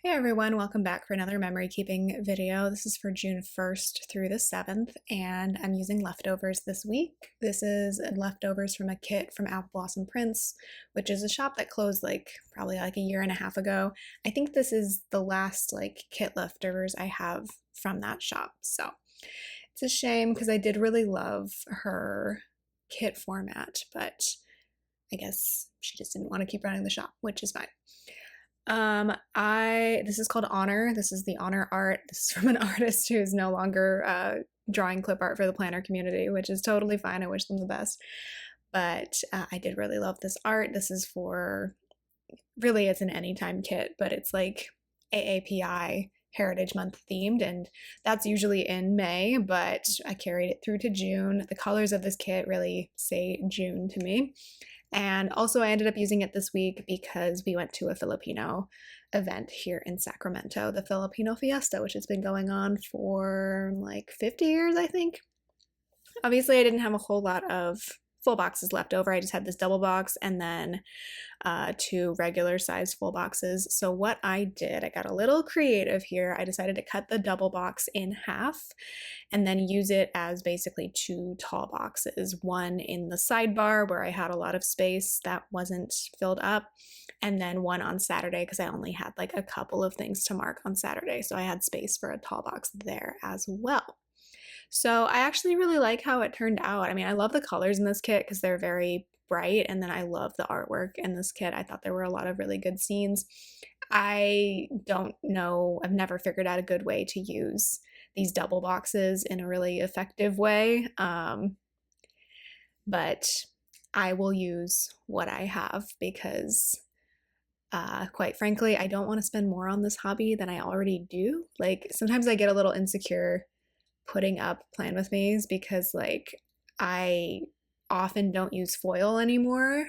Hey everyone, welcome back for another memory keeping video. This is for June 1st through the 7th, and I'm using leftovers this week. This is leftovers from a kit from Apple Blossom Prints, which is a shop that closed probably a year and a half ago. I think this is the last kit leftovers I have from that shop. So it's a shame because I did really love her kit format, but I guess she just didn't want to keep running the shop, which is fine. This is called Honor. This is the Honor art. This is from an artist who is no longer drawing clip art for the planner community, which is totally fine. I wish them the best. But I did really love this art. This is really it's an anytime kit, but it's like AAPI Heritage Month themed, and that's usually in May, but I carried it through to June. The colors of this kit really say June to me. And also I ended up using it this week because we went to a Filipino event here in Sacramento, the Filipino Fiesta, which has been going on for 50 years, I think. Obviously, I didn't have a whole lot of full boxes left over. I just had this double box and then two regular size full boxes. So what I did, I got a little creative here. I decided to cut the double box in half and then use it as basically two tall boxes. One in the sidebar where I had a lot of space that wasn't filled up, and then one on Saturday because I only had a couple of things to mark on Saturday. So I had space for a tall box there as well. So I actually really like how it turned out. I mean, I love the colors in this kit because they're very bright, and then I love the artwork in this kit. I thought there were a lot of really good scenes. I don't know, I've never figured out a good way to use these double boxes in a really effective way, but I will use what I have because quite frankly, I don't want to spend more on this hobby than I already do. Sometimes I get a little insecure putting up plan with me's because I often don't use foil anymore.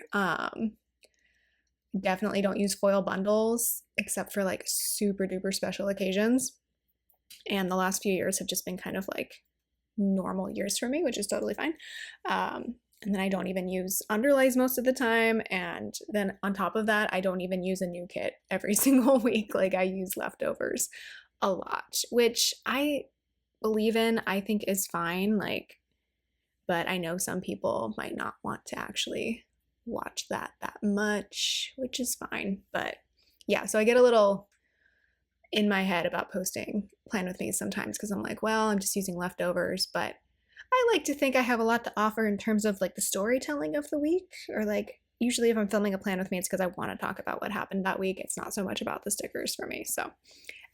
Definitely don't use foil bundles except for super duper special occasions. And the last few years have just been kind of normal years for me, which is totally fine. And then I don't even use underlays most of the time. And then on top of that, I don't even use a new kit every single week. I use leftovers a lot, which I believe in, I think is fine, but I know some people might not want to actually watch that much, which is fine. But yeah, so I get a little in my head about posting plan with me sometimes because I'm well, I'm just using leftovers, but I like to think I have a lot to offer in terms of the storytelling of the week, or usually if I'm filming a plan with me, it's because I want to talk about what happened that week. It's not so much about the stickers for me. So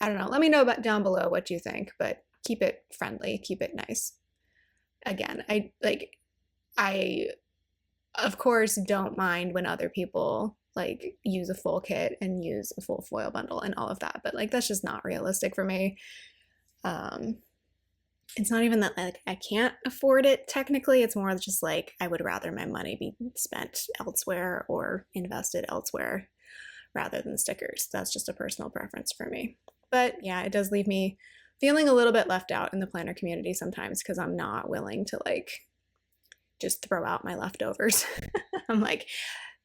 I don't know. Let me know down below what you think, but keep it friendly, keep it nice. Again, I of course don't mind when other people use a full kit and use a full foil bundle and all of that, but that's just not realistic for me. It's not even that I can't afford it technically, it's more just I would rather my money be spent elsewhere or invested elsewhere rather than stickers. That's just a personal preference for me. But yeah, it does leave me feeling a little bit left out in the planner community sometimes because I'm not willing to just throw out my leftovers. I'm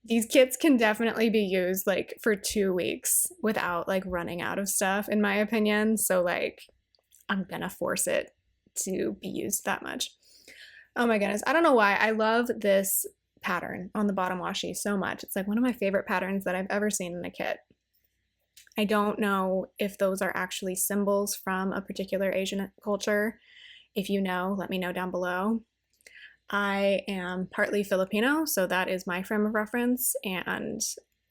these kits can definitely be used for 2 weeks without running out of stuff, in my opinion. So I'm gonna force it to be used that much. Oh my goodness, I don't know why I love this pattern on the bottom washi so much. It's one of my favorite patterns that I've ever seen in a kit. I don't know if those are actually symbols from a particular Asian culture. If you know, let me know down below. I am partly Filipino, so that is my frame of reference, and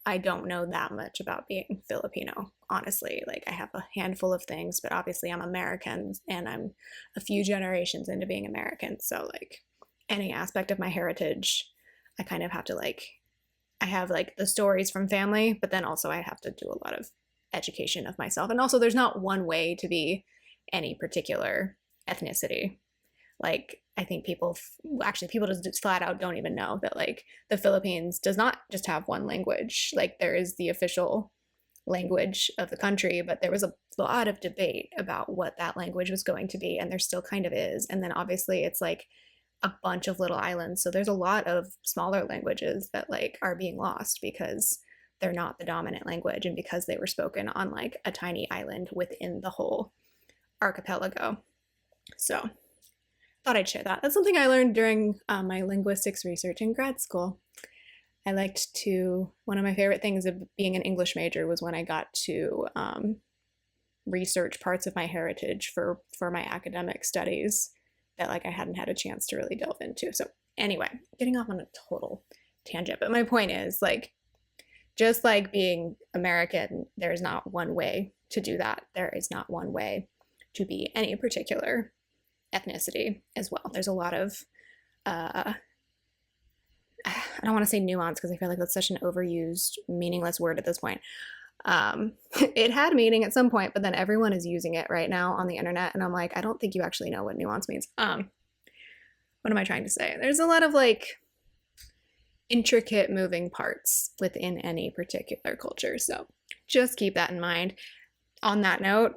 I don't know that much about being Filipino, honestly. I have a handful of things, but obviously I'm American, and I'm a few generations into being American, so any aspect of my heritage, I kind of have to I have the stories from family, but then also I have to do a lot of education of myself. And also there's not one way to be any particular ethnicity. I think people just flat out don't even know that the Philippines does not just have one language. There is the official language of the country, but there was a lot of debate about what that language was going to be, and there still kind of is. And then obviously it's a bunch of little islands, so there's a lot of smaller languages that are being lost because they're not the dominant language, and because they were spoken on like a tiny island within the whole archipelago. So thought I'd share that. That's something I learned during my linguistics research in grad school. I liked to, one of my favorite things of being an English major was when I got to research parts of my heritage for my academic studies that like I hadn't had a chance to really delve into. So anyway, getting off on a total tangent, but my point is like, just like being American, there's not one way to do that. There is not one way to be any particular ethnicity as well. There's a lot of I don't want to say nuance because I feel like that's such an overused, meaningless word at this point. It had meaning at some point, but then everyone is using it right now on the internet, and I'm like, I don't think you actually know what nuance means. What am I trying to say? There's a lot of like intricate moving parts within any particular culture, so just keep that in mind. On that note,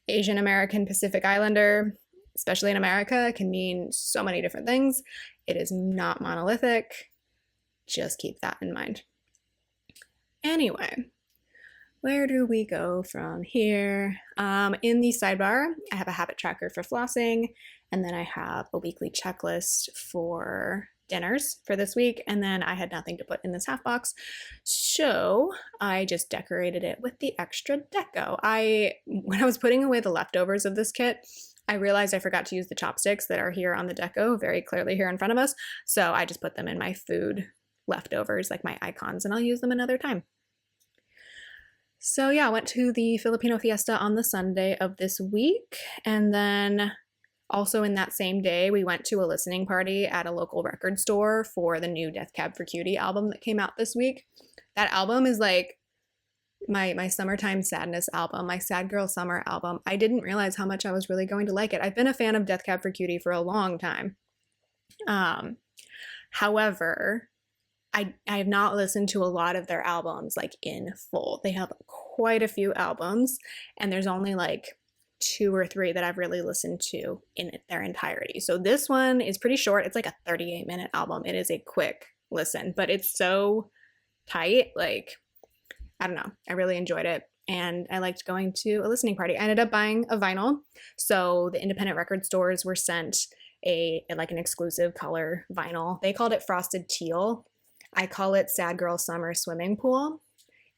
Asian American Pacific Islander, especially in America, can mean so many different things. It is not monolithic. Just keep that in mind. Anyway, where do we go from here? In the sidebar, I have a habit tracker for flossing, and then I have a weekly checklist for dinners for this week, and then I had nothing to put in this half box, so I just decorated it with the extra deco. When I was putting away the leftovers of this kit, I realized I forgot to use the chopsticks that are here on the deco, very clearly here in front of us, so I just put them in my food leftovers, like my icons, and I'll use them another time. So yeah, I went to the Filipino fiesta on the Sunday of this week, and then also in that same day, we went to a listening party at a local record store for the new Death Cab for Cutie album that came out this week. That album is like my summertime sadness album, my sad girl summer album. I didn't realize how much I was really going to like it. I've been a fan of Death Cab for Cutie for a long time. However, I have not listened to a lot of their albums like in full. They have quite a few albums, and there's only like 2 or 3 that I've really listened to in their entirety. So this one is pretty short. It's like a 38-minute album. It is a quick listen, but it's so tight. Like, I don't know. I really enjoyed it, and I liked going to a listening party. I ended up buying a vinyl. So the independent record stores were sent like an exclusive color vinyl. They called it Frosted Teal. I call it Sad Girl Summer Swimming Pool.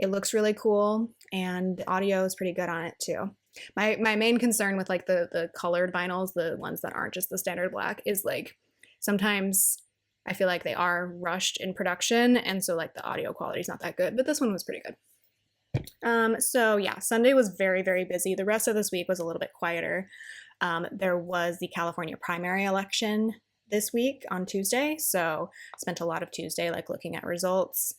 It looks really cool, and the audio is pretty good on it too. My main concern with like the colored vinyls, the ones that aren't just the standard black, is like sometimes I feel like they are rushed in production, and so like the audio quality is not that good, but this one was pretty good. So yeah, Sunday was very, very busy. The rest of this week was a little bit quieter. There was the California primary election this week on Tuesday, so spent a lot of Tuesday like looking at results,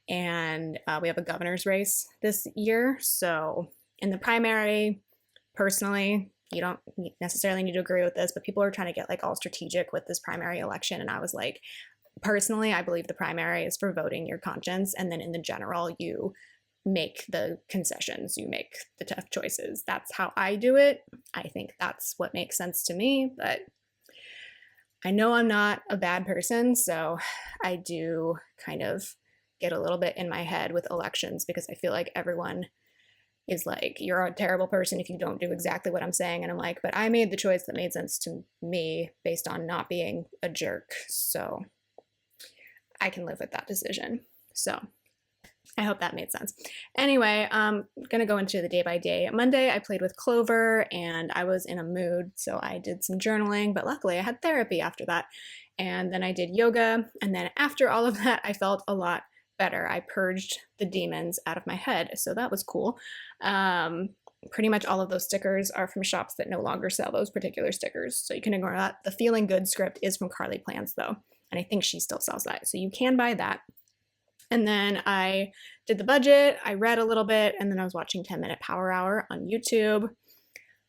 and we have a governor's race this year. So in the primary, personally, you don't necessarily need to agree with this, but people are trying to get like all strategic with this primary election, and I was like, personally, I believe the primary is for voting your conscience, and then in the general, you make the concessions, you make the tough choices. That's how I do it. I think that's what makes sense to me, but I know I'm not a bad person, so I do kind of get a little bit in my head with elections because I feel like everyone is like, you're a terrible person if you don't do exactly what I'm saying. And I'm like, but I made the choice that made sense to me based on not being a jerk. So I can live with that decision. So I hope that made sense. Anyway, I'm going to go into the day by day. Monday, I played with Clover and I was in a mood, so I did some journaling, but luckily I had therapy after that. And then I did yoga. And then after all of that, I felt a lot better. I purged the demons out of my head, so that was cool. Pretty much all of those stickers are from shops that no longer sell those particular stickers, so you can ignore that. The Feeling Good script is from Carly Plans, though, and I think she still sells that, so you can buy that. And then I did the budget, I read a little bit, and then I was watching 10-Minute Power Hour on YouTube.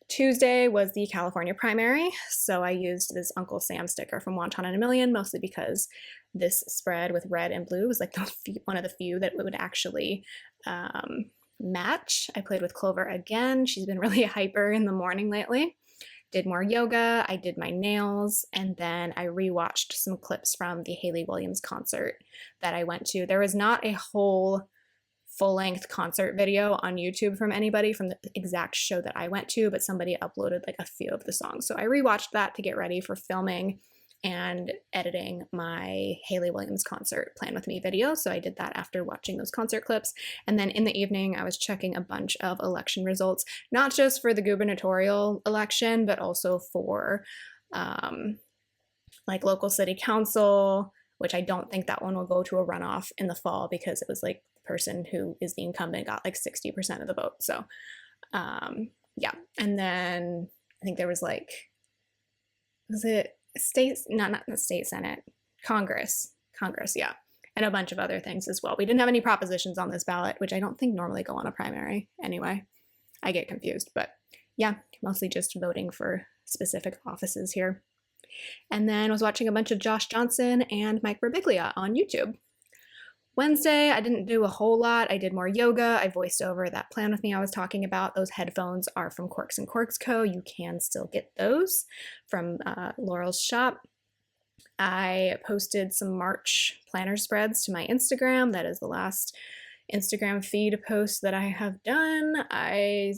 Tuesday was the California primary, so I used this Uncle Sam sticker from Wonton and a Million, mostly because this spread with red and blue was like one of the few that would actually match. I played with Clover again. She's been really hyper in the morning lately. Did more yoga, I did my nails, and then I rewatched some clips from the Hayley Williams concert that I went to. There was not a whole full-length concert video on YouTube from anybody from the exact show that I went to, but somebody uploaded like a few of the songs. So I rewatched that to get ready for filming and editing my Hayley Williams concert Plan With Me video. So I did that after watching those concert clips. And then in the evening, I was checking a bunch of election results, not just for the gubernatorial election, but also for like local city council, which I don't think that one will go to a runoff in the fall because it was like the person who is the incumbent got like 60% of the vote. So yeah. And then I think there was like, was it states, not the state Senate, Congress, yeah, and a bunch of other things as well. We didn't have any propositions on this ballot, which I don't think normally go on a primary anyway. I get confused, but yeah, mostly just voting for specific offices here. And then I was watching a bunch of Josh Johnson and Mike Birbiglia on YouTube. Wednesday, I didn't do a whole lot. I did more yoga. I voiced over that Plan With Me I was talking about. Those headphones are from Corks and Corks Co. You can still get those from Laurel's shop. I posted some March planner spreads to my Instagram. That is the last Instagram feed post that I have done. I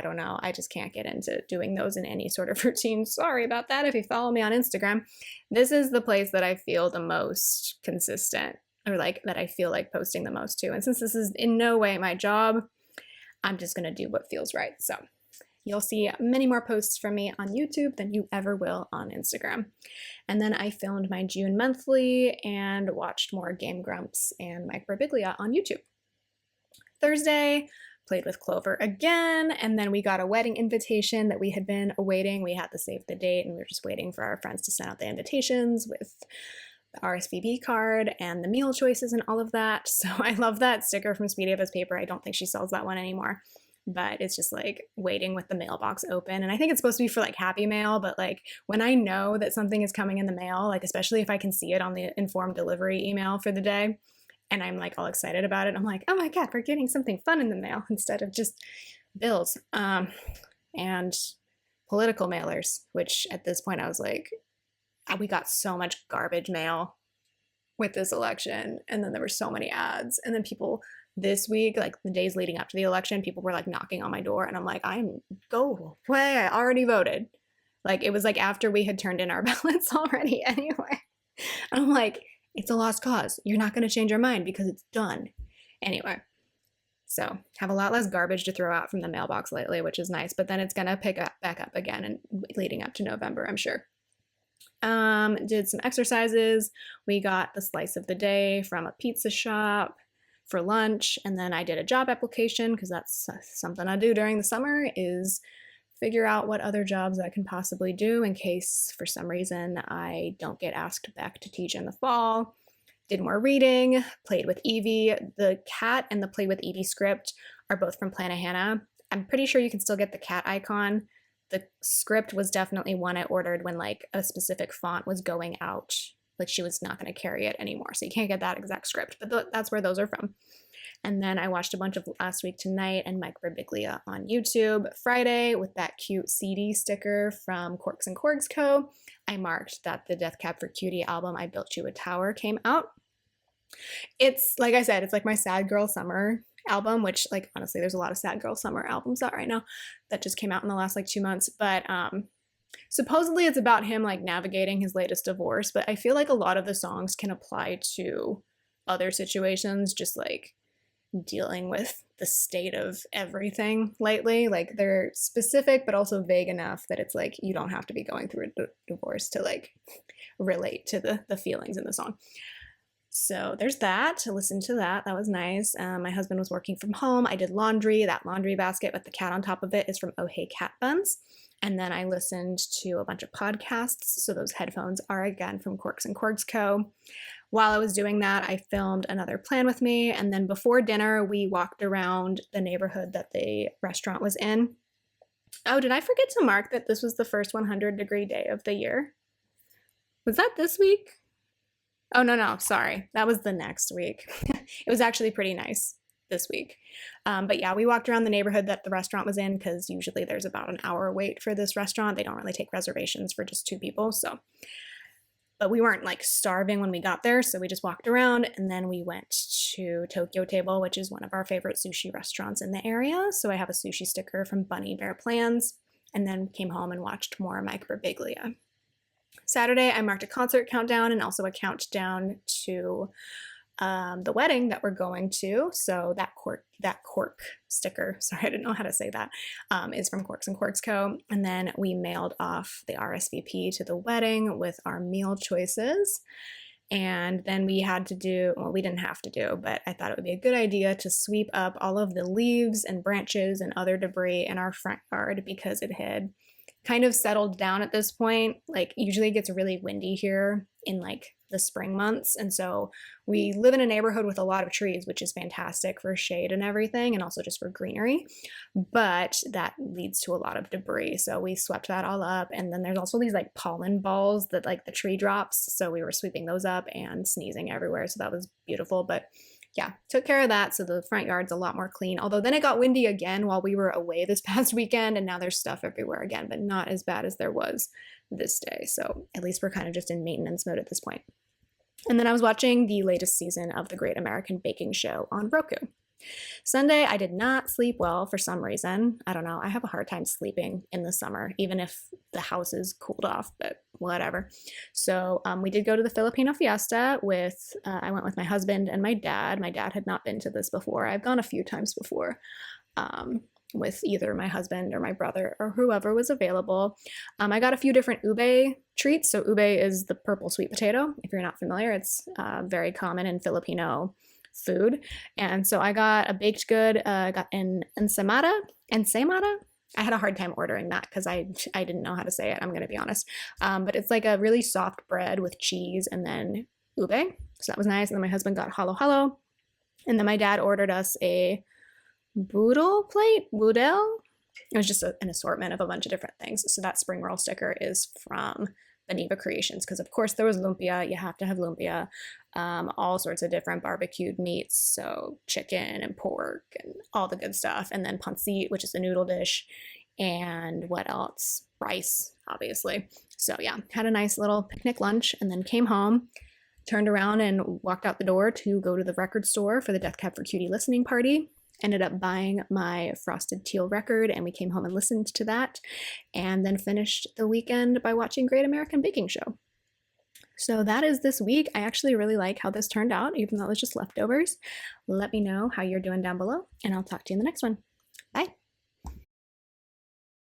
don't know. I just can't get into doing those in any sort of routine. Sorry about that if you follow me on Instagram. This is the place that I feel the most consistent, or like that I feel like posting the most to. And since this is in no way my job, I'm just going to do what feels right. So you'll see many more posts from me on YouTube than you ever will on Instagram. And then I filmed my June monthly and watched more Game Grumps and Mike Birbiglia on YouTube. Thursday, played with Clover again, and then we got a wedding invitation that we had been awaiting. We had to save the date, and we were just waiting for our friends to send out the invitations with the RSVP card and the meal choices and all of that. So I love that sticker from Speedy of His Paper. I don't think she sells that one anymore, but it's just like waiting with the mailbox open. And I think it's supposed to be for like Happy Mail, but like when I know that something is coming in the mail, like especially if I can see it on the informed delivery email for the day, and I'm like all excited about it, I'm like, oh my God, we're getting something fun in the mail instead of just bills and political mailers, which at this point I was like, we got so much garbage mail with this election. And then there were so many ads. And then people this week, like the days leading up to the election, people were like knocking on my door. And I'm like, go away. I already voted. Like it was like after we had turned in our ballots already anyway. And I'm like, it's a lost cause. You're not going to change your mind because it's done. Anyway, so have a lot less garbage to throw out from the mailbox lately, which is nice. But then it's going to pick up back up again and leading up to November, I'm sure. Did some exercises. We got the slice of the day from a pizza shop for lunch, and then I did a job application because that's something I do during the summer, is figure out what other jobs I can possibly do in case for some reason I don't get asked back to teach in the fall. Did more reading, played with Evie. The cat and the Play with Evie script are both from Planahannah. I'm pretty sure you can still get the cat icon. The script was definitely one I ordered when like a specific font was going out. Like she was not going to carry it anymore. So you can't get that exact script, but that's where those are from. And then I watched a bunch of Last Week Tonight and Mike Birbiglia on YouTube. Friday with that cute CD sticker from Corks and Corks Co. I marked that the Death Cab for Cutie album, I Built You a Tower, came out. It's, like I said, it's like my sad girl summer album, which like honestly there's a lot of sad girl summer albums out right now that just came out in the last like 2 months, but supposedly it's about him like navigating his latest divorce, but I feel like a lot of the songs can apply to other situations, just like dealing with the state of everything lately. Like they're specific but also vague enough that it's like you don't have to be going through a divorce to like relate to the feelings in the song. So there's that. To listen to that. That was nice. My husband was working from home. I did laundry. That laundry basket with the cat on top of it is from Oh Hey Cat Buns. And then I listened to a bunch of podcasts. So those headphones are again from Corks and Corks Co. While I was doing that, I filmed another Plan With Me. And then before dinner, we walked around the neighborhood that the restaurant was in. Oh, did I forget to mark that this was the first 100-degree day of the year? Was that this week? Oh, no, sorry. That was the next week. It was actually pretty nice this week. But yeah, we walked around the neighborhood that the restaurant was in because usually there's about an hour wait for this restaurant. They don't really take reservations for just 2 people. So but we weren't like starving when we got there, so we just walked around, and then we went to Tokyo Table, which is one of our favorite sushi restaurants in the area. So I have a sushi sticker from Bunny Bear Plans, and then came home and watched more Mike Birbiglia. Saturday, I marked a concert countdown and also a countdown to the wedding that we're going to. So that cork sticker, sorry, I didn't know how to say that, is from Corks and Corks Co. And then we mailed off the RSVP to the wedding with our meal choices. And then we had to do, well, we didn't have to do, but I thought it would be a good idea to sweep up all of the leaves and branches and other debris in our front yard because it had kind of settled down at this point. Like usually it gets really windy here in like the spring months. And so we live in a neighborhood with a lot of trees, which is fantastic for shade and everything, and also just for greenery. But that leads to a lot of debris. So we swept that all up. And then there's also these like pollen balls that like the tree drops. So we were sweeping those up and sneezing everywhere. So that was beautiful. But yeah, took care of that. So the front yard's a lot more clean. Although then it got windy again while we were away this past weekend, and now there's stuff everywhere again, but not as bad as there was this day. So at least we're kind of just in maintenance mode at this point. And then I was watching the latest season of The Great American Baking Show on Roku. Sunday, I did not sleep well for some reason. I don't know. I have a hard time sleeping in the summer, even if the house is cooled off, but whatever. So we did go to the Filipino fiesta with, I went with my husband and my dad. My dad had not been to this before. I've gone a few times before with either my husband or my brother or whoever was available. I got a few different ube treats. So ube is the purple sweet potato. If you're not familiar, it's very common in Filipino food. And so I got a baked good, got an ensaymada. I had a hard time ordering that because I didn't know how to say it, I'm going to be honest. But it's like a really soft bread with cheese and then ube. So that was nice. And then my husband got halo halo. And then my dad ordered us a boodle plate, boodle. It was just an assortment of a bunch of different things. So that spring roll sticker is from Beniva Creations because of course there was lumpia. You have to have lumpia. All sorts of different barbecued meats, so chicken and pork and all the good stuff. And then pancit, which is a noodle dish. And what else? Rice, obviously. So yeah, had a nice little picnic lunch and then came home, turned around and walked out the door to go to the record store for the Death Cab for Cutie listening party. Ended up buying my Frosted Teal record, and we came home and listened to that, and then finished the weekend by watching Great American Baking Show. So that is this week. I actually really like how this turned out, even though it was just leftovers. Let me know how you're doing down below, and I'll talk to you in the next one.